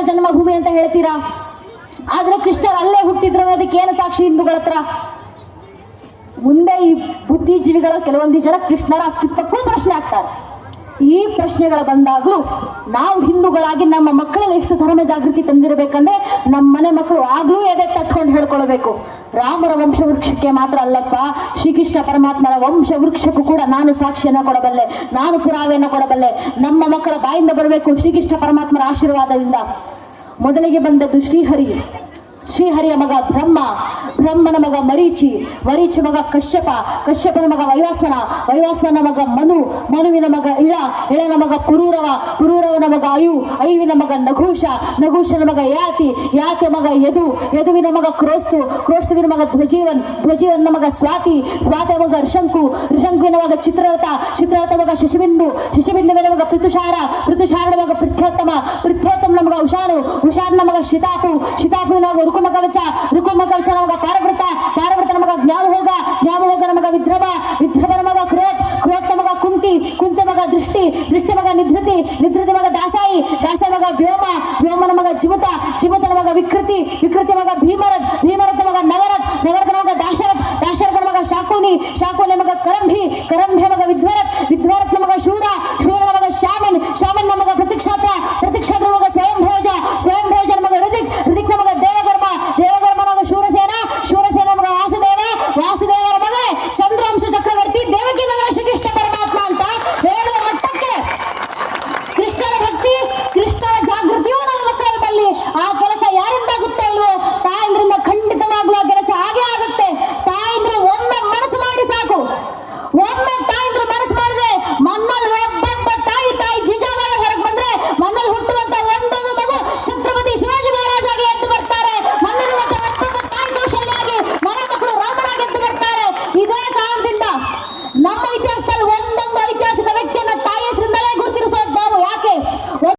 ಜನ್ಮಭೂಮಿ ಅಂತ ಹೇಳ್ತೀರಾ, ಆದ್ರೆ ಕೃಷ್ಣರು ಅಲ್ಲೇ ಹುಟ್ಟಿದ್ರು ಅನ್ನೋದಕ್ಕೆ ಏನು ಸಾಕ್ಷಿ ಹಿಂದೂಗಳ ಹತ್ರ? ಮುಂದೆ ಈ ಬುದ್ಧಿಜೀವಿಗಳ ಕೆಲವೊಂದು ಜನ ಕೃಷ್ಣರ ಅಸ್ತಿತ್ವಕ್ಕೂ ಪ್ರಶ್ನೆ ಆಗ್ತಾರೆ. ಈ ಪ್ರಶ್ನೆಗಳು ಬಂದಾಗಲೂ ನಾವು ಹಿಂದೂಗಳಾಗಿ ನಮ್ಮ ಮಕ್ಕಳಲ್ಲಿ ಎಷ್ಟು ಧರ್ಮ ಜಾಗೃತಿ ತಂದಿರಬೇಕಂದ್ರೆ ನಮ್ಮ ಮನೆ ಮಕ್ಕಳು ಆಗ್ಲೂ ಎದೆ ತಟ್ಕೊಂಡು ಹೇಳ್ಕೊಳ್ಬೇಕು, ರಾಮರ ವಂಶ ವೃಕ್ಷಕ್ಕೆ ಮಾತ್ರ ಅಲ್ಲಪ್ಪ, ಶ್ರೀಕೃಷ್ಣ ಪರಮಾತ್ಮರ ವಂಶ ವೃಕ್ಷಕ್ಕೂ ಕೂಡ ನಾನು ಸಾಕ್ಷಿಯನ್ನ ಕೊಡಬಲ್ಲೆ, ನಾನು ಪುರಾವೆಯನ್ನು ಕೊಡಬಲ್ಲೆ. ನಮ್ಮ ಮಕ್ಕಳ ಬಾಯಿಂದ ಬರಬೇಕು ಶ್ರೀಕೃಷ್ಣ ಪರಮಾತ್ಮರ ಆಶೀರ್ವಾದದಿಂದ. ಮೊದಲಿಗೆ ಬಂದದ್ದು ಶ್ರೀಹರಿ, ಶ್ರೀಹರಿಯ ಮಗ ಬ್ರಹ್ಮ, ಬ್ರಹ್ಮನ ಮಗ ಮರೀಚಿ, ಮರೀಚಿ ಮಗ ಕಶ್ಯಪ, ಕಶ್ಯಪನ ಮಗ ವೈವಾಸ್ವನ, ವೈವಾಸ್ವನ ಮಗ ಮನು, ಮನುವಿನ ಮಗ ಇಳನ ಮಗ ಪುರೂರವ, ಪುರೂರವನ ಮಗ ಅಯುವಿನ ಮಗ ನಘೂಷ, ನಘೂಷನ ಮಗ ಯಾತಿಯ ಮಗ ಯದುವಿನ ಮಗ ಕ್ರೋಸ್ತು, ಕ್ರೋಸ್ತುವಿನ ಮಗ ಧ್ವಜೀವನ ಮಗ ಸ್ವಾತಿಯ ಮಗ ಋಷಂಕುವಿನ ಮಗ ಚಿತ್ರರಥ ಮಗ ಶಶಿಬಿಂದುವಿನ ಮಗ ಪೃಥುಷಾರನ ಮಗ ಪೃಥ್ಯೋತ್ತಮನ ಮಗ ಉಷಾರನ ಮಗ ಶಿತಾಪುವಿನ ಮಗ ರುಕುಮ ಕವಚ ನಮಗ ಪಾರವೃತನ ಮಗ ಜ್ಞಾಮಹೋಗನ ಮಗ ವಿದ್ರಭನ ಮಗ ಕ್ರೋತ್ ಮಗ ಕುಂತಿ ಮಗ ದೃಷ್ಟಿ ಮಗ ನಿಧೃತಿ ಮಗ ದಾಸಾಯಿ ಮಗ ವ್ಯೋಮನ ಮಗ ಜಿಮುತನ ಮಗ ವಿಕೃತಿ ಮಗ ಭೀಮರಥ ಮಗ ನವರಥನ ಮಗ ದಾಶರಥನ ಮಗ ಶಾಕುನಿ ಮಗ ಕರಂಭಿ ಮಗ ವಿದ್ವರತ್ನ ಮಗ ಶೂರನ ಮಗ ಶಾಮನ್ ಮಗ ಪ್ರತಿಕ್ಷಾತ್ರ ಮಗ ಸ್ವಯಂಭೋಜನ ಮಗ ಋತಿಕ್ನ ಮಗ ದೇವಗರ್ಭನ ಮಗ ಶೂರಸೇನ ಮಗ ವಾಸುದೇವರ ಮಗನೇ ಚಂದ್ರಾಂಶ ಚಕ್ರವರ್ತಿ, ದೇವಕಿನಂದನ ಶ್ರೀಕೃಷ್ಣ ಪರಮಾತ್ಮ ಅಂತ ಹೇಳುವ ಮಟ್ಟಕ್ಕೆ ಕೃಷ್ಣನ ಭಕ್ತಿ, ಕೃಷ್ಣನ ಜಾಗೃತಿಯೂ ನಮ್ಮ ಮಕ್ಕಳಲ್ಲಿ ಬರಲಿ. ಆ ಕೆಲಸ ಯಾರಿಂದ ಆಗುತ್ತೋ ಇಲ್ವೋ, ತಾಯಂದ್ರಿಂದ ಖಂಡಿತವಾಗ್ಲೂ ಆ ಕೆಲಸ ಹಾಗೆ ಆಗುತ್ತೆ. ತಾಯಂದ್ರು ಒಮ್ಮೆ ಮನಸ್ಸು ಮಾಡಿ ಸಾಕು, ಒಮ್ಮೆ